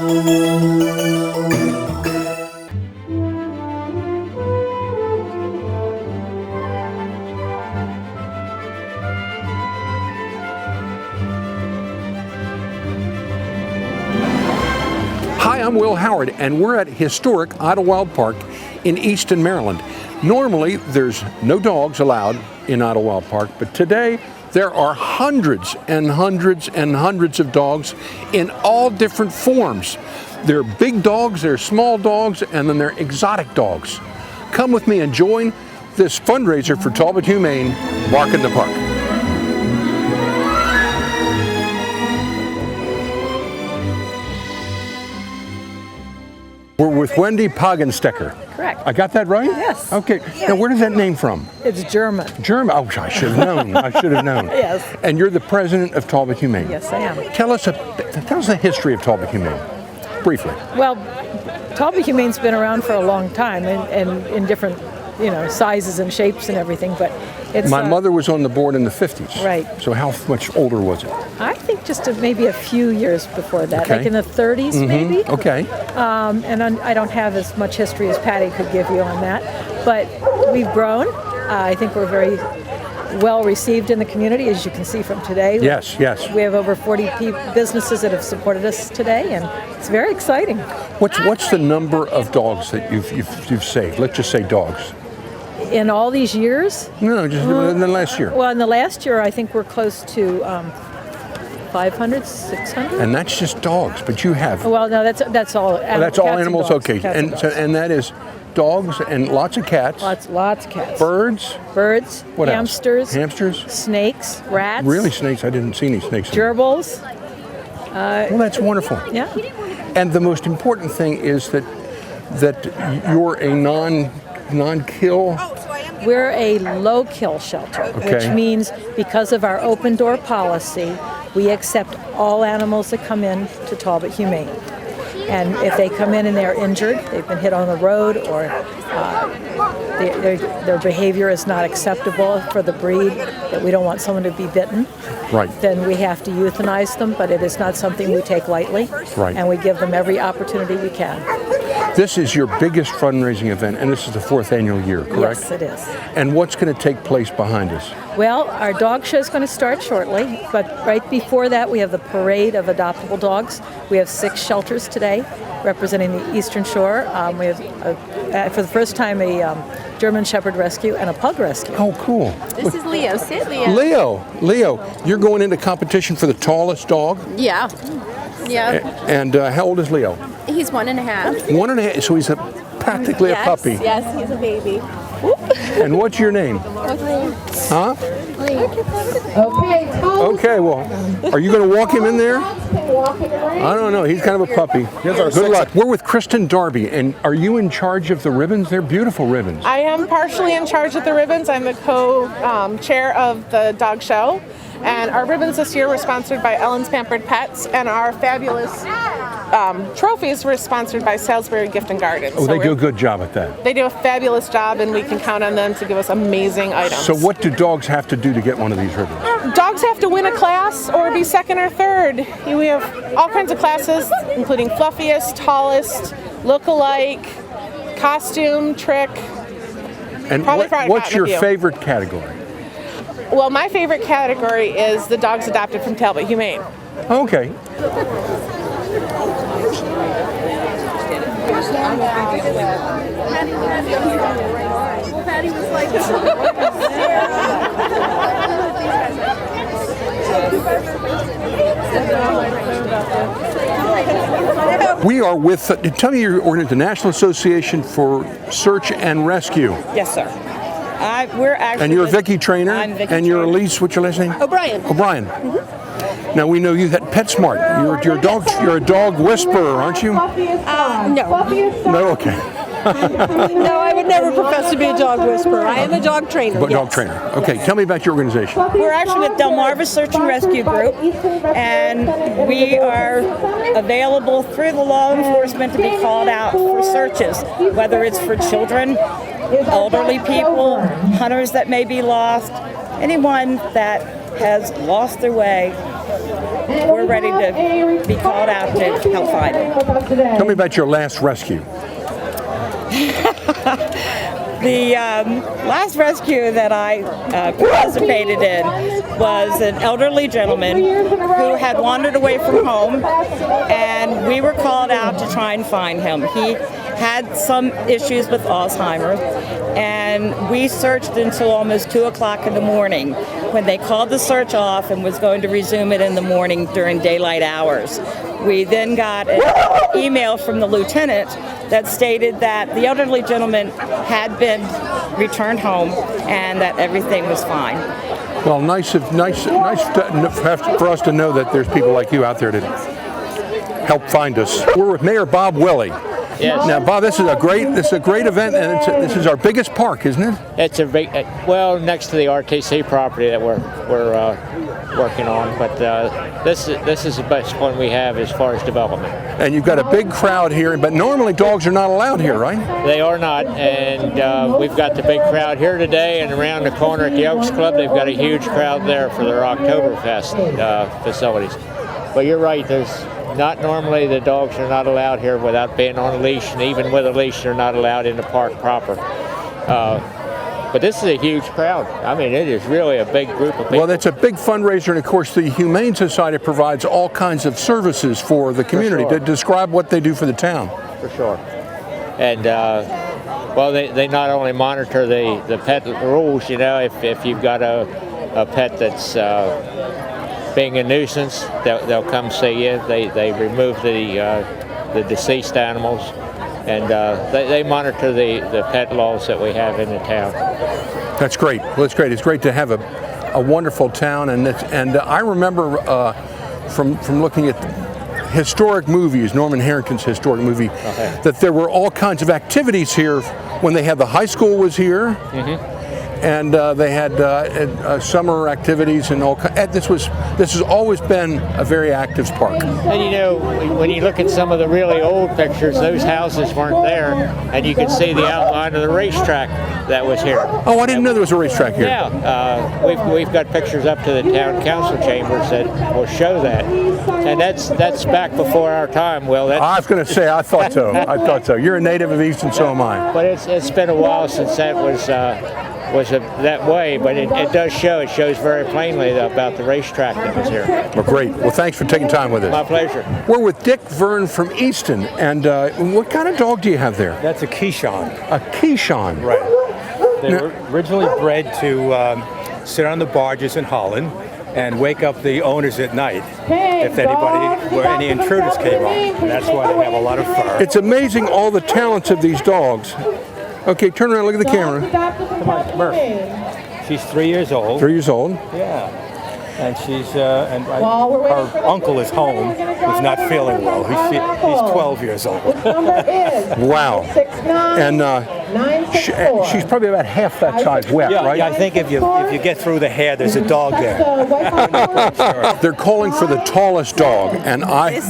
Hi, I'm Will Howard, and we're at historic Idlewild Park in Easton, Maryland. Normally, there's no dogs allowed in Idlewild Park, but today there are hundreds and hundreds and hundreds of dogs in all different forms. There are big dogs, there are small dogs, and then there are exotic dogs. Come with me and join this fundraiser for Talbot Humane, Bark in the Park. We're with Wendy Pagenstecker. Correct. I got that right? Yes. Okay. Now, where does that name from? It's German. German. Oh, I should have known. I should have known. Yes. And you're the president of Talbot Humane. Yes, I am. Tell us the history of Talbot Humane, briefly. Well, Talbot Humane's been around for a long time and in different, sizes and shapes and everything, but it's... My mother was on the board in the 50s. Right. So how much older was it? I think just maybe a few years before that, Okay. like in the 30s maybe. Okay. And I don't have as much history as Patty could give you on that, but we've grown. I think we're very well received in the community, as you can see from today. Yes, yes. We have over 40 businesses that have supported us today, and it's very exciting. What's the number of dogs that you've saved? Let's just say dogs. In all these years? No, just in the last year. Well, in the last year, I think we're close to 500, 600. And that's just dogs, but you have. Well, no, that's all. That's all cats and animals. dogs, Okay, cats and dogs. and that is dogs and lots of cats. lots of cats. Birds. Birds. Hamsters. Else? Hamsters. Snakes. Rats. Really, snakes? I didn't see any snakes. Gerbils. Well, that's wonderful. Yeah. And the most important thing is that you're a non-kill. We're a low-kill shelter, Okay. which means because of our open door policy, we accept all animals that come in to Talbot Humane. And if they come in and they're injured, they've been hit on the road, or their behavior is not acceptable for the breed, that we don't want someone to be bitten, Right. then we have to euthanize them, but it is not something we take lightly. Right. And we give them every opportunity we can. This is your biggest fundraising event, and this is the 4th annual year, correct? Yes, it is. And what's going to take place behind us? Well, our dog show is going to start shortly, but right before that, we have the parade of adoptable dogs. We have 6 shelters today representing the Eastern Shore. We have, for the first time, a German Shepherd Rescue and a Pug Rescue. Oh, cool. This is Leo. Sit, Leo. Leo, you're going into competition for the tallest dog? Yeah. Yeah. And how old is Leo? He's 1.5. 1.5, so he's practically a puppy. Yes, he's a baby. And what's your name? Huh? Okay, well, are you going to walk him in there? I don't know. He's kind of a puppy. Good luck. We're with Kristin Darby, and are you in charge of the ribbons? They're beautiful ribbons. I am partially in charge of the ribbons. I'm the co-chair of the dog show. And our ribbons this year were sponsored by Ellen's Pampered Pets, and our fabulous trophies were sponsored by Salisbury Gift and Garden. Oh, they do a good job at that. They do a fabulous job, and we can count on them to give us amazing items. So what do dogs have to do to get one of these ribbons? Dogs have to win a class or be second or third. We have all kinds of classes, including fluffiest, tallest, look-alike, costume, trick. And what's your favorite category? Well, my favorite category is the dogs adopted from Talbot Humane. Okay. We are with, tell me your organization, the National Association for Search and Rescue. Yes, sir. We're actually. And you're Vicki Trainer. I'm Vicki and you're Trainer. Elise, what's your last name? O'Brien. O'Brien. Mm-hmm. Now we know you at PetSmart. You're a dog whisperer, aren't you? No. No, okay. No, I would never profess to be a dog whisperer. I am a dog trainer. But yes. dog trainer. Okay, tell me about your organization. We're actually with Delmarva Search and Rescue Group, and we are available through the law enforcement to be called out for searches, whether it's for children, elderly people, hunters that may be lost, anyone that has lost their way. we're ready to be called out to help find him. Tell me about your last rescue. The last rescue that I participated in was an elderly gentleman who had wandered away from home, and we were called out to try and find him. He had some issues with Alzheimer's, and we searched until almost 2 o'clock in the morning when they called the search off and was going to resume it in the morning during daylight hours. We then got an email from the lieutenant that stated that the elderly gentleman had been returned home and that everything was fine. Well, nice for us to know that there's people like you out there to help find us. We're with Mayor Bob Willie. Yes. Now, Bob, this is a great event, and this is our biggest park, isn't it? It's a big, well, next to the RTC property that we're working on, but this is the best one we have as far as development. And you've got a big crowd here, but normally dogs are not allowed here, right? They are not, and we've got the big crowd here today, and around the corner at the Elks Club, they've got a huge crowd there for their Oktoberfest facilities. But you're right, not normally the dogs are not allowed here without being on a leash, and even with a leash, they're not allowed in the park proper. But this is a huge crowd. I mean, it is really a big group of people. Well, it's a big fundraiser, and of course, the Humane Society provides all kinds of services for the community. For sure. To describe what they do for the town. For sure. And well, they not only monitor the pet rules. You know, if you've got a pet that's being a nuisance, they'll come see you. They remove the deceased animals, and they monitor the pet laws that we have in the town. That's great. Well, that's great. It's great to have a wonderful town, and I remember from looking at historic movies, Norman Harrington's historic movie, that there were all kinds of activities here when they had the high school was here. Mm-hmm. And they had summer activities and all. This has always been a very active park. And you know, when you look at some of the really old pictures, those houses weren't there, and you can see the outline of the racetrack that was here. Oh, I didn't know there was a racetrack here. Yeah, we've got pictures up to the town council chambers that will show that, and that's back before our time. Will, I was going to say, I thought so. I thought so. You're a native of East, and so am I. But it's been a while since that was that way, but it does show. It shows very plainly about the racetrack that was here. Well, great. Well, thanks for taking time with us. My pleasure. We're with Dick Verne from Easton, and what kind of dog do you have there? That's a Keyshawn. A Keyshawn. Right. They were originally bred to sit on the barges in Holland and wake up the owners at night if any intruders came on. And that's why they have a lot of fur. It's amazing all the talents of these dogs. Okay, turn around, look at the camera. Come on, Murph. She's 3 years old. 3 years old. Yeah. And her uncle is home. He's not feeling well. He's 12 years old. Wow. And she's probably about half that size wet, right? Yeah, I think if you get through the hair, there's a dog there. They're calling for the tallest dog, and I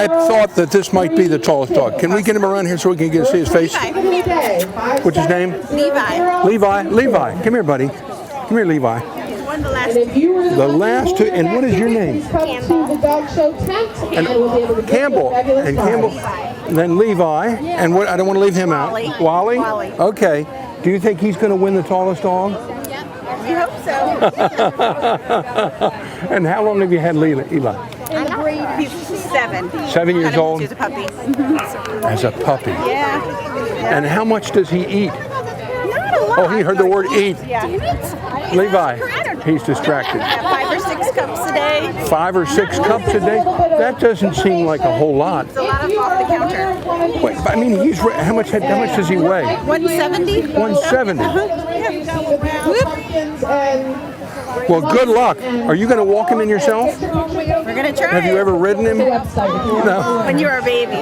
thought that this might be the tallest dog. Can we get him around here so we can see his face? What's his name? Levi. Levi. Come here, buddy. Come here, Levi. Won the last The last two, and what is your name? Campbell. And Campbell. Then Levi. And what? I don't want to leave him out. Wally. Okay. Do you think he's going to win the tallest dog? We hope so. And how long have you had Eli? He's 7. 7 years old? He's a puppy. As a puppy. Yeah. And how much does he eat? Not a lot. Oh, he heard the word eat. Yeah. Levi, he's distracted. 5 or 6 cups a day. 5 or 6 cups a day? That doesn't seem like a whole lot. It's a lot of off the counter. Wait, I mean, how much does he weigh? 170. 170. Whoop. Well, good luck. Are you going to walk him in yourself? We're gonna try. Have you ever ridden him? No. When you were a baby.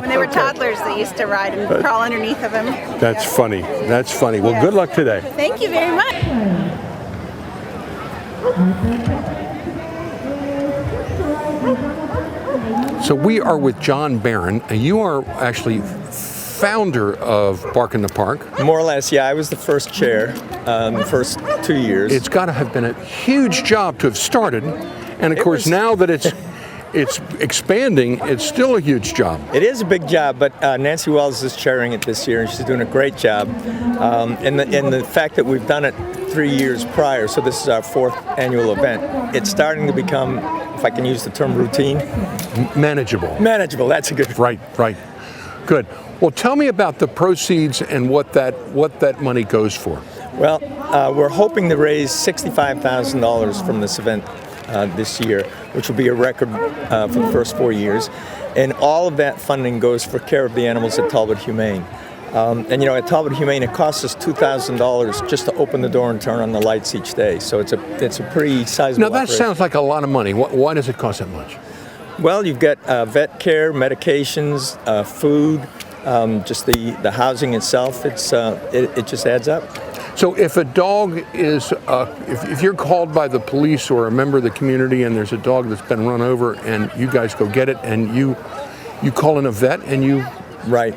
When they were toddlers, they used to ride and crawl underneath of him. That's funny. That's funny. Well, good luck today. Thank you very much. So we are with John Barron, and you are actually founder of Bark in the Park. More or less, yeah. I was the first chair the first 2 years. It's got to have been a huge job to have started, And of course, now that it's expanding, it's still a huge job. It is a big job, but Nancy Wells is chairing it this year, and she's doing a great job. And the fact that we've done it 3 years prior, so this is our 4th annual event, it's starting to become, if I can use the term routine, Manageable. manageable. That's a good. Right. Good. Well, tell me about the proceeds and what that money goes for. Well, we're hoping to raise $65,000 from this event this year, which will be a record for the first 4 years. And all of that funding goes for care of the animals at Talbot Humane. And at Talbot Humane, it costs us $2,000 just to open the door and turn on the lights each day. So it's a pretty sizable Now, that operation. sounds like a lot of money. Why does it cost that much? Well, you've got vet care, medications, food, just the housing itself. It just adds up. So if a dog is, if you're called by the police or a member of the community and there's a dog that's been run over and you guys go get it and you call in a vet and you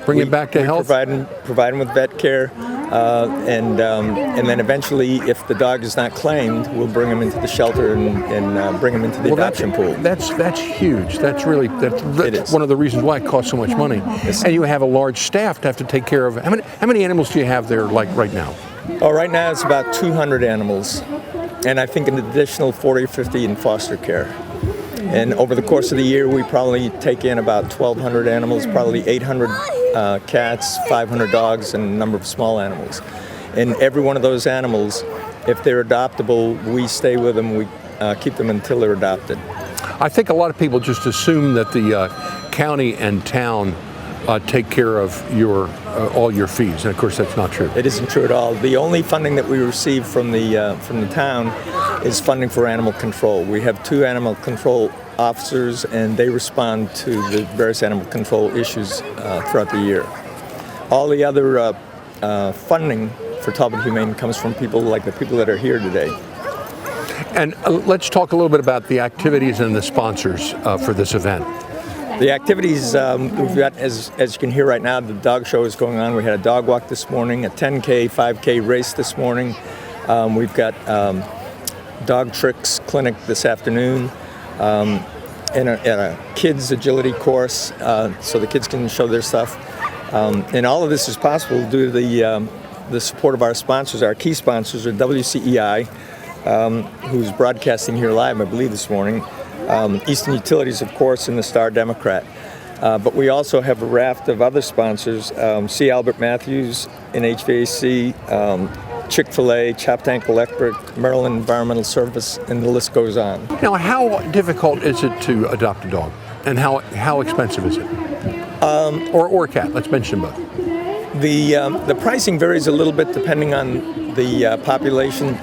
bring it back to health? Provide them with vet care, and then eventually, if the dog is not claimed, we'll bring him into the shelter and bring him into the adoption pool. That's huge. That's one of the reasons why it costs so much money. And you have a large staff to have to take care of. How many animals do you have there, like right now? Oh, right now it's about 200 animals, and I think an additional 40 or 50 in foster care. And over the course of the year, we probably take in about 1,200 animals, probably 800 cats, 500 dogs, and a number of small animals. And every one of those animals, if they're adoptable, we stay with them. We keep them until they're adopted. I think a lot of people just assume that the county and town take care of all your fees, and of course that's not true. It isn't true at all. The only funding that we receive from the town is funding for animal control. We have 2 animal control officers, and they respond to the various animal control issues throughout the year. All the other funding for Talbot Humane comes from people like the people that are here today. And let's talk a little bit about the activities and the sponsors for this event. The activities we've got, as you can hear right now, the dog show is going on. We had a dog walk this morning, a 10K, 5K race this morning. We've got dog tricks clinic this afternoon, and a kids agility course, so the kids can show their stuff. And all of this is possible due to the support of our sponsors. Our key sponsors are WCEI, who's broadcasting here live, I believe, this morning. Eastern Utilities, of course, and the Star Democrat. But we also have a raft of other sponsors, C. Albert Matthews in HVAC, Chick-fil-A, Chop Tank Electric, Maryland Environmental Service, and the list goes on. Now, how difficult is it to adopt a dog? And how expensive is it? Or a cat, let's mention both. The pricing varies a little bit depending on the population.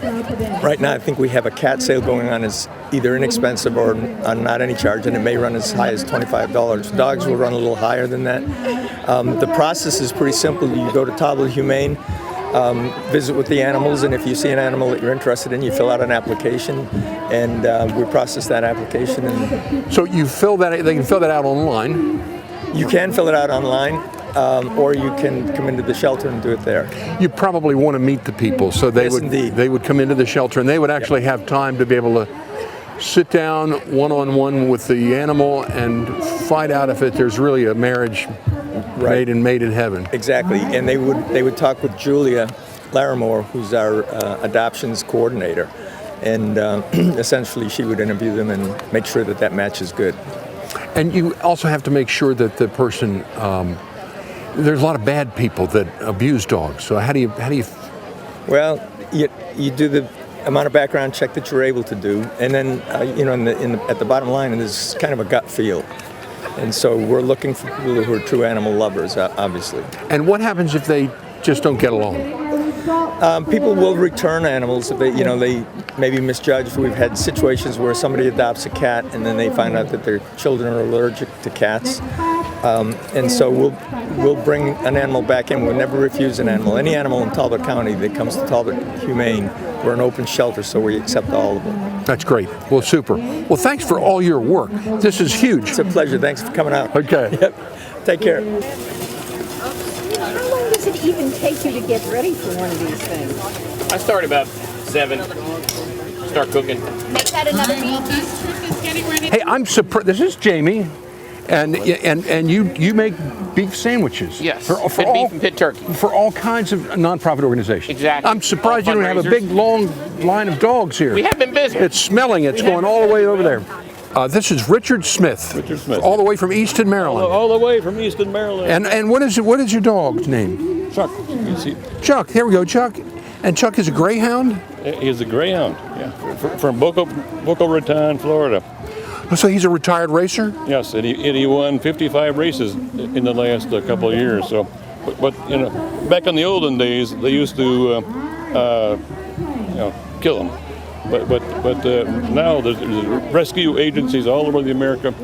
Right now, I think we have a cat sale going on as either inexpensive or not any charge, and it may run as high as $25. Dogs will run a little higher than that. The process is pretty simple. You go to Talbot Humane, visit with the animals, and if you see an animal that you're interested in, you fill out an application, and we process that application. And so they can fill that out online? You can fill it out online. Or you can come into the shelter and do it there. You probably want to meet the people, so they would come into the shelter and they would actually have time to be able to sit down one-on-one with the animal and find out if there's really a marriage made in heaven. Exactly, and they would talk with Julia Larimore, who's our adoptions coordinator, and essentially she would interview them and make sure that match is good. And you also have to make sure that the person. There's a lot of bad people that abuse dogs. So how do you? Well, you do the amount of background check that you're able to do, and then at the bottom line, there's kind of a gut feel, and so we're looking for people who are true animal lovers, obviously. And what happens if they just don't get along? People will return animals if they maybe misjudged. We've had situations where somebody adopts a cat and then they find out that their children are allergic to cats. And so we'll bring an animal back in. We'll never refuse an animal. Any animal in Talbot County that comes to Talbot Humane, we're an open shelter, so we accept all of them. That's great. Well, super. Well, thanks for all your work. This is huge. It's a pleasure. Thanks for coming out. Okay. Yep. Take care. How long does it even take you to get ready for one of these things? I start about 7. Start cooking. Make that another meat. Hey, I'm surprised. This is Jamie, and you make beef sandwiches. Yes, for pit all, beef and pit turkey. For all kinds of nonprofit organizations. Exactly. I'm surprised you All don't have a fundraisers. big long line of dogs here. We have been busy. It's smelling. It's going all the way over there. This is Richard Smith. Richard Smith. All the way from Easton, Maryland. All the way from Easton, Maryland. And what is your dog's name? Chuck. You see, Chuck. Here we go, Chuck. And Chuck is a greyhound? he's a greyhound. Yeah, from Boca Raton, Florida. So he's a retired racer? Yes, and he won 55 races in the last couple of years. So, but you know, back in the olden days, they used to kill them. But now there's rescue agencies all over the America,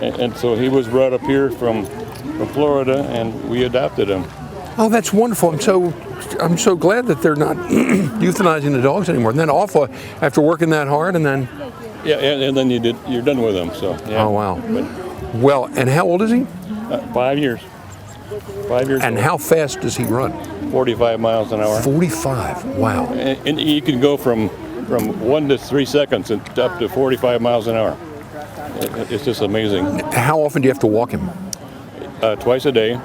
and so he was brought up here from Florida, and we adopted him. Oh, that's wonderful. I'm so glad that they're not euthanizing the dogs anymore. And then awful after working that hard, and then. Yeah, and then you're done with him. So. Yeah. Oh wow. Well, and how old is he? 5 years. 5 years. And old. how fast does he run? 45 miles an hour. 45. Wow. And you can go from 1 to 3 seconds and up to 45 miles an hour. It's just amazing. How often do you have to walk him? Twice a day.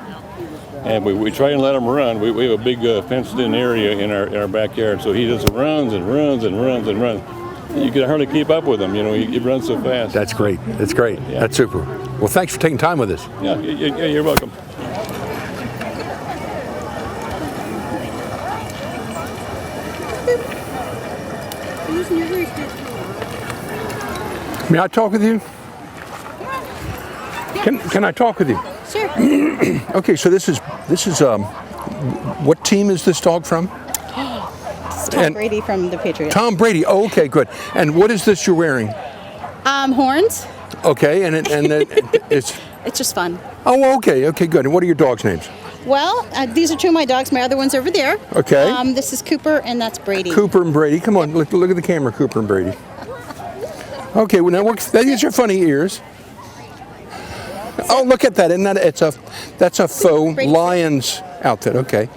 And we try and let him run. We have a big fenced-in area in our backyard, so he just runs and runs and runs and runs. You can hardly keep up with him. You know, he runs so fast. That's great. That's great. Yeah. That's super. Well, thanks for taking time with us. Yeah, you're welcome. May I talk with you? Can I talk with you? Sure. Okay, so this is what team is this dog from? It's Tom Brady from the Patriots. Tom Brady. Oh, okay, good. And what is this you're wearing? Horns. Okay, and it's. It's just fun. Oh, okay, good. And what are your dogs' names? Well, these are two of my dogs. My other one's over there. Okay. This is Cooper, and that's Brady. Cooper and Brady. Come on, look at the camera, Cooper and Brady. Okay, well now these are funny ears. Oh, look at that! Isn't that that's a faux lion's outfit? Okay.